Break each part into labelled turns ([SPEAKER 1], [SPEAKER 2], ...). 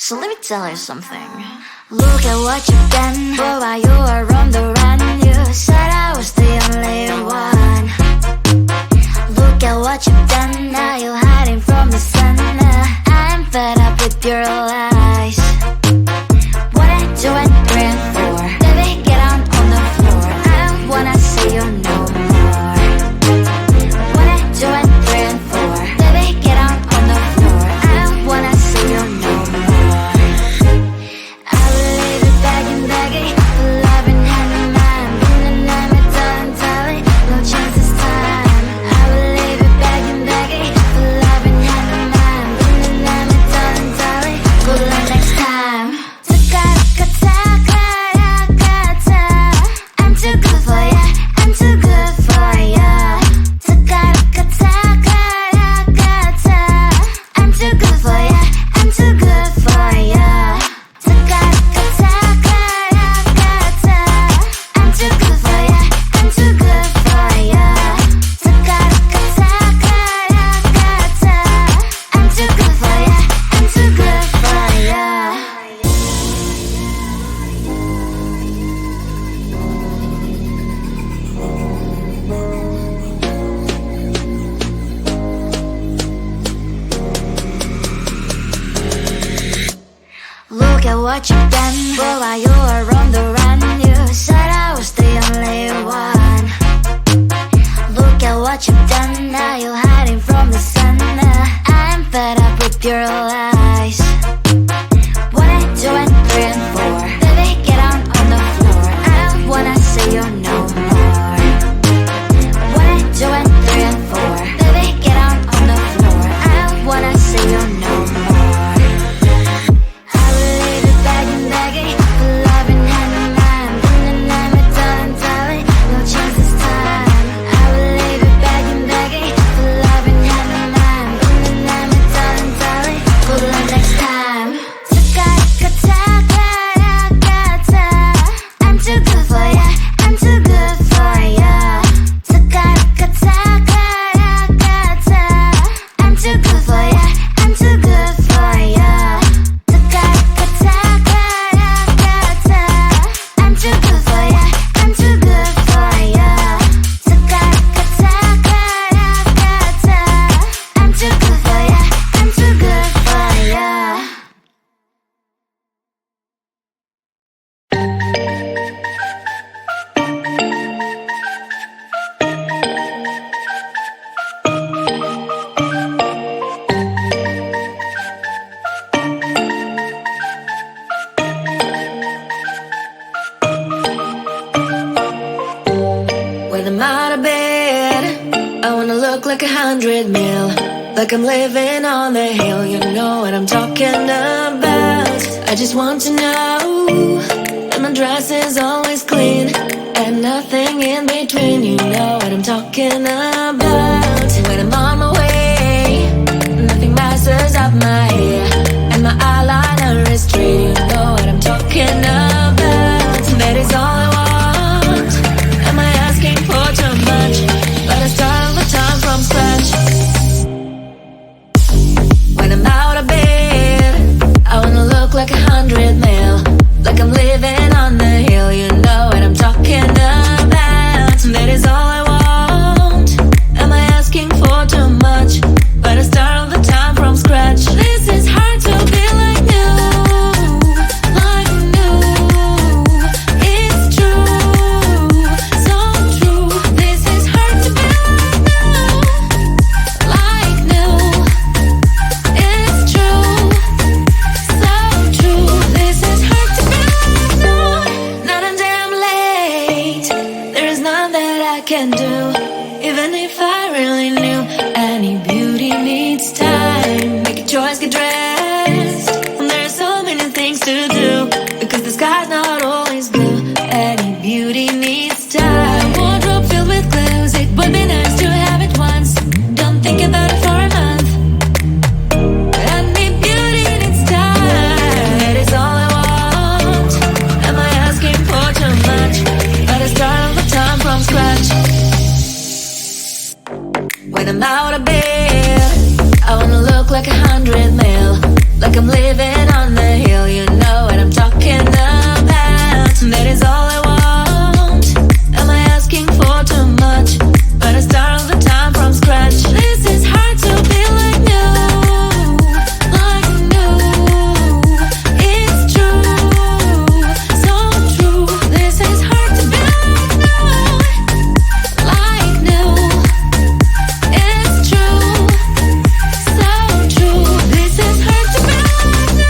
[SPEAKER 1] So let me tell you something. Look at what you've done. Boy, while you were on the run, you said I was the only one. Look at what you've done. Now you're hiding from the sun. I'm fed up with your lies. What I do and praying for. Baby, get on the floor. I don't wanna see you no more. What I do and praying for. Baby, get on the floor. I don't wanna see you no more. I will leave it begging, begging, loving hand in hand. And I'm a darling, darling, no chance this time. I will leave it begging, begging, loving hand in hand. And I'm a darling, darling, good luck next time. I'm too good for ya, I'm too good for ya. I'm too good for ya, I'm too good for ya. I'm too good for ya, I'm too good for ya. I'm too good for ya, I'm too good for ya. Look at what you've done. Boy, while you were on the run, you said I was the only one. Look at what you've done. Now you're hiding from the sun. I'm fed up with your lies. What I do and praying for. Baby, get on the floor. I don't wanna see you no more. What I do and praying for. Baby, get on the floor. I don't wanna see you no more. I will leave it begging, begging, loving hand in hand. And I'm a darling, darling, no chance this time. I will leave it begging, begging, loving hand in hand. And I'm a darling, darling, good luck next time. I'm too good for ya, I'm too good for ya. I'm too good for ya, I'm too good for ya. I'm too good for ya, I'm too good for ya. I'm too good for ya, I'm too good for ya.
[SPEAKER 2] When I'm out of bed, I wanna look like 100 mil. Like I'm living on the hill, you know what I'm talking about. I just want to know that my dress is always clean and nothing in between, you know what I'm talking about. When I'm on my way, nothing messes up my hair, and my eyeliner is straight, you know what I'm talking about. That is all I want. Am I asking for too much? But I start all the time from scratch. When I'm out of bed, I wanna look like 100 mil. Like I'm living on the hill, you know what I'm talking about. That is all I want. Am I asking for too much? But I start all the time from scratch. This is hard to be like new. Like new. It's true. So true. This is hard to be like new. Like new. It's true. So true. This is hard to be like new. Not a damn late. There is none that I can do. Even if I really knew, any beauty needs time. Make a choice, get dressed. And there are so many things to do, because the sky's not always blue. Any beauty needs time. Wardrobe filled with clothes, it would be nice to have it once. Don't think about it for a month. Any beauty needs time. That is all I want. Am I asking for too much? But I start all the time from scratch. When I'm out of bed, I wanna look like 100 mil. like I'm living on the hill. You know what I'm talking about. That is all I want. Am I asking for too much? But I start all the time from scratch. This is hard to be like new, like new. It's true, so true. This is hard to be like new. It's true, so true. This is hard to be like new.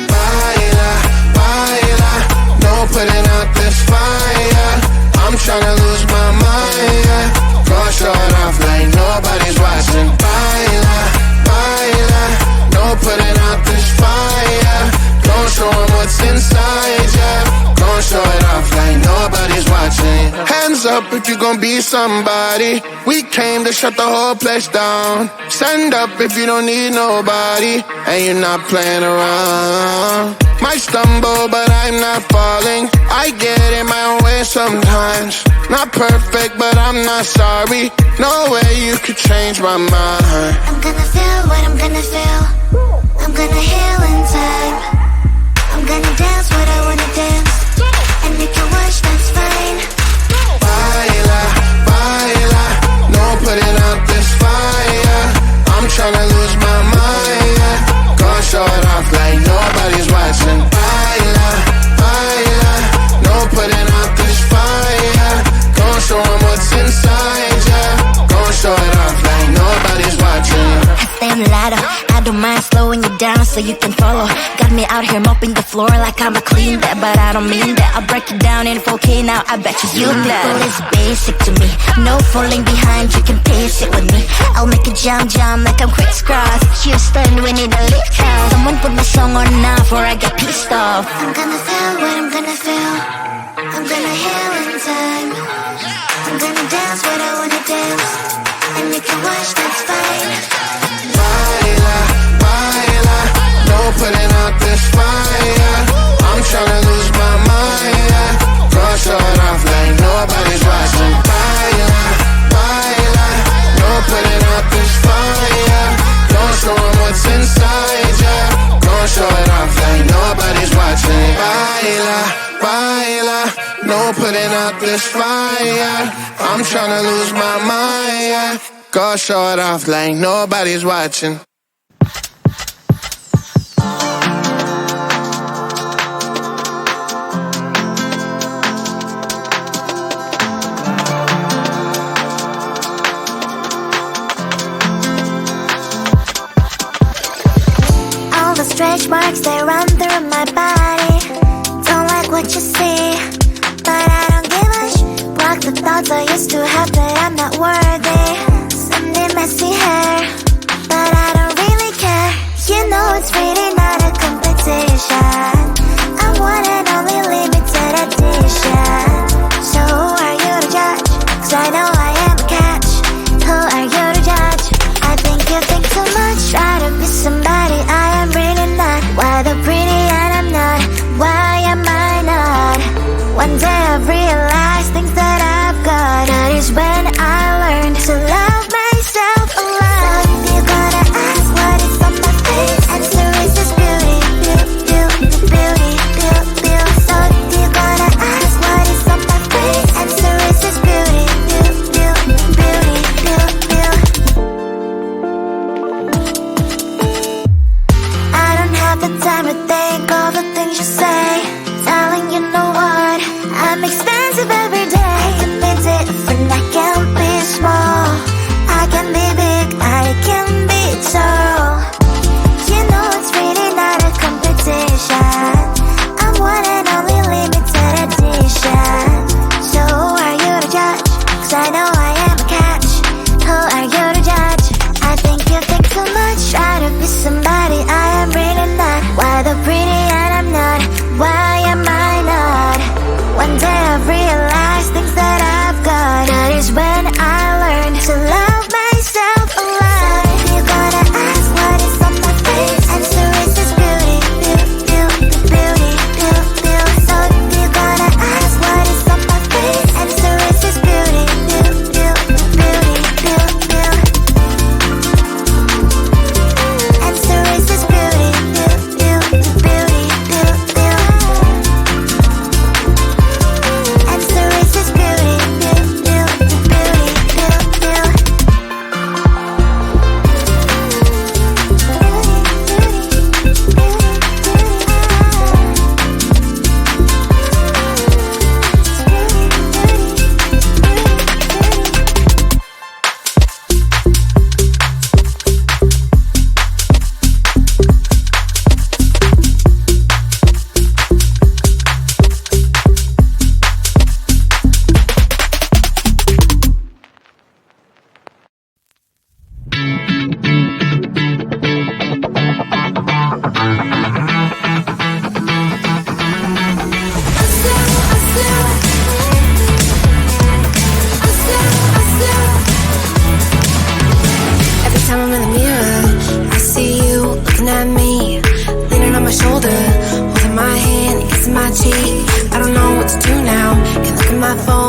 [SPEAKER 3] Baila, baila, no putting out this fire. I'm tryna lose my mind, yeah. Go short off like nobody's watching. Baila, baila, no putting out this fire. Don't show 'em what's inside, yeah. Go short off like nobody's watching. Hands up if you gon' be somebody. We came to shut the whole place down. Stand up if you don't need nobody, and you're not playing around. Might stumble, but I'm not falling. I get in my own way sometimes. Not perfect, but I'm not sorry. No way you could change my mind.
[SPEAKER 1] I'm gonna feel what I'm gonna feel. I'm gonna heal in time. I'm gonna dance what I wanna dance. And you can watch, that's fine.
[SPEAKER 3] Baila, baila, no putting out this fire. I'm tryna lose my mind, yeah. Go short off like nobody's watching. Baila, baila, no putting out this fire. Go show 'em what's inside, yeah. Go short off like nobody's watching.
[SPEAKER 1] I stay on the ladder, I don't mind slowing you down so you can follow. Got me out here mopping the floor like I'm a clean that, but I don't mean that. I'll break it down in 4K now, I bet you glad. It's basic to me, no falling behind, you can pace it with me. I'll make a jump like I'm crisscross. Houston, we need a lift house. Someone put my song on now before I get pissed off. I'm gonna feel what I'm gonna feel. I'm gonna heal in time. I'm gonna dance what I wanna dance. And you can watch, that's fine.
[SPEAKER 3] Baila, baila, no putting out this fire. I'm tryna lose my mind, yeah. Go short off like nobody's watching. Baila, baila, no putting out this fire. Don't show 'em what's inside, yeah. Go short off like nobody's watching. Baila, baila, no putting out this fire. I'm tryna lose my mind, yeah. Go short off like nobody's watching.
[SPEAKER 1] All the stretch marks, they run through my body. Don't like what you see, but I don't give a block the thoughts I used to have that I'm not worthy. Sunday messy hair, but I don't really care. You know it's really not a competition. I'm one and only limited edition. So who are you to judge? 'Cause I know I am a catch. Who are you to judge? I think you think too much. Try to be somebody I am really not. Why the pretty and I'm not? Why am I not? One day I've realized things that I've got. That is when I learned to love myself a lot. So if you're gonna ask what is on my face, answer is this beauty, beauty, beauty, beauty, beauty. So if you're gonna ask what is on my face, answer is this beauty, beauty, beauty, beauty, beauty. I don't have the time to think all the things you say. Telling you know what, I'm expensive every day. I can be different, I can be small. I can be big, I can be tall. You know it's really not a competition. I'm one and only limited edition. So who are you to judge? 'Cause I know I am a catch. Who are you to judge? I think you think too much. Try to be somebody I am really not. Why the pretty and I'm not? Why am I not? One day I've realized things that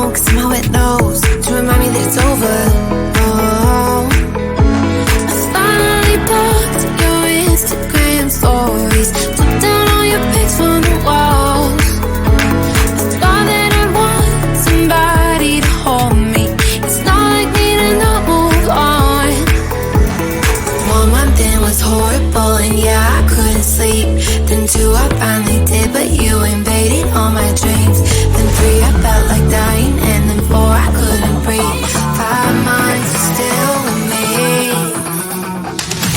[SPEAKER 4] phone, cause somehow it knows to remind me that it's over. Oh, I finally blocked your Instagram stories, took down all your pics from the walls. I thought that I'd want somebody to hold me. It's not like me to not move on. 1 month in was horrible, and yeah, I couldn't sleep. Then 2, I finally did, but you invaded all my dreams. Then 3, I felt like dying, and then 4, I couldn't breathe. 5 months, you're still with me.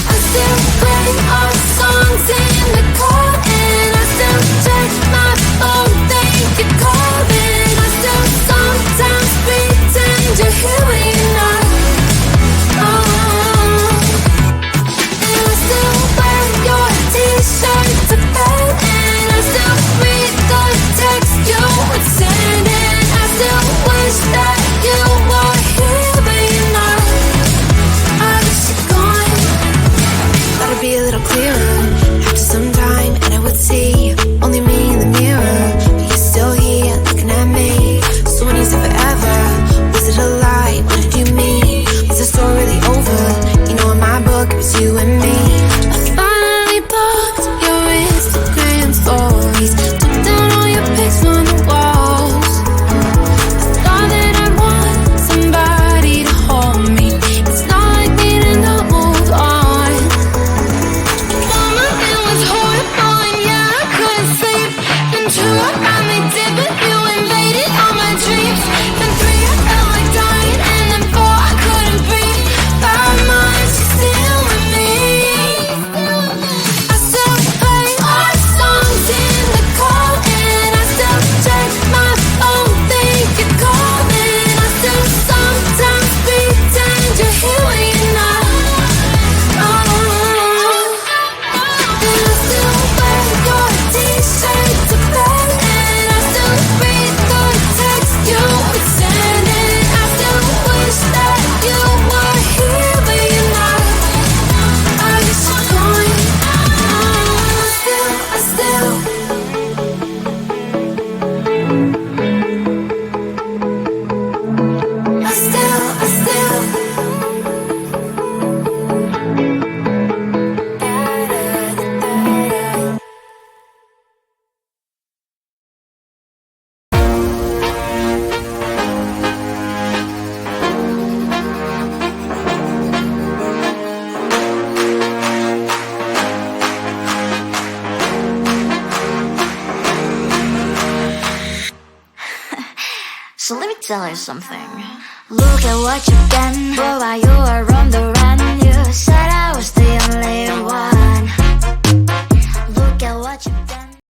[SPEAKER 4] I still play our songs in the car, and I still check my phone, think you're calling. I still sometimes pretend you're here when you're not. And I still wear your t-shirt to bed, and I still read the text you would send, and I still wish that you were here but you're not. I wish you're gone. Thought it'd be a little clearer after some time, and I would see only me in the mirror, but you're still here looking at me. So when you said forever, was it a lie? What did you mean? Was the story really over? You know, in my book it was you and me. I finally blocked your Instagram stories, took down all your pics from the walls. I thought that I'd want somebody to hold me. It's not like me to not move on. 1 month it was horrible, and yeah, I couldn't sleep. Then 2, I finally did, but you invaded all my dreams. Then 3, I felt like dying, and then 4, I couldn't breathe. 5 months, you're still with me. I still play our songs in the car, and I still check my phone, think you're calling. I still sometimes pretend you're here when you're not. And I still wear your t-shirt to bed, and I still read the text you would send, and I still wish that you were here but you're not. I wish you're gone. I still
[SPEAKER 1] So let me tell you something. Look at what you've done, boy, while you were on the run. You said I was the only